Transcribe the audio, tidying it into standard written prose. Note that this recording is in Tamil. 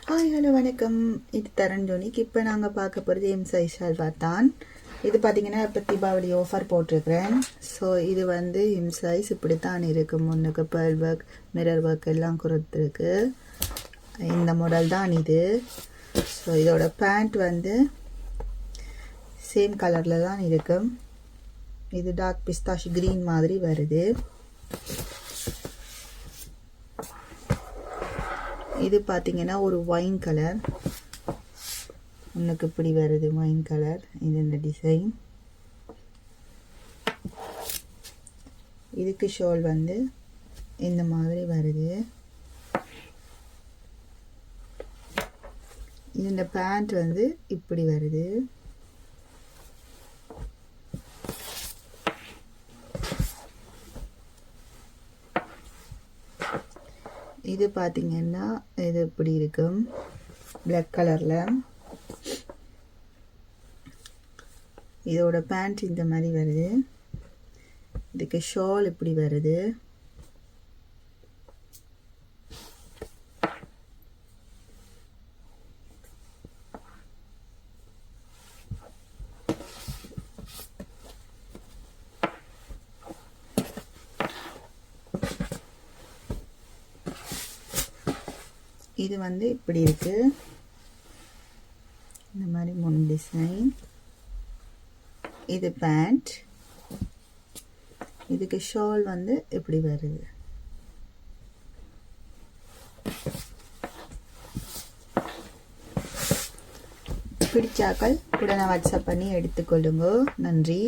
ஹாய் ஹலோ வணக்கம். இது தரஞ்சோனிக்கு. இப்போ நாங்கள் பார்க்க போகிறது எம் சைஸ் ஷல்வார் தான். இது பார்த்தீங்கன்னா இப்போ தீபாவளி ஆஃபர் போட்டிருக்கிறேன். ஸோ இது வந்து எம் சைஸ் இப்படி தான் இருக்குது. முன்னுக்கு பேர்ல் ஒர்க், மிரர் ஒர்க் எல்லாம் கொடுத்துருக்கு. இந்த மாடல் தான் இது. ஸோ இதோட பேண்ட் வந்து சேம் கலரில் தான் இருக்கும். இது டார்க் பிஸ்தாஷ் க்ரீன் மாதிரி வருது. இது பார்த்தீங்கன்னா ஒரு ஒயின் கலர், உனக்கு இப்படி வருது ஒயின் கலர். இது இந்த டிசைன். இதுக்கு ஷால் வந்து இந்த மாதிரி வருது. இந்த பேண்ட் வந்து இப்படி வருது. இது பார்த்தீங்கன்னா இது இப்படி இருக்கும், பிளாக் கலரில். இதோட பேண்ட் இந்த மாதிரி வருது. இதுக்கு ஷால் இப்படி வருது. இது வந்து இப்படி இருக்கு, இந்த மாதிரி 3 டிசைன். இது பேண்ட். இதுக்கு ஷால் வந்து இப்படி வருது. பிடிச்சாக்கள் உடனே வாட்ஸ்அப் பண்ணி எடுத்துக்கொள்ளுங்க. நன்றி.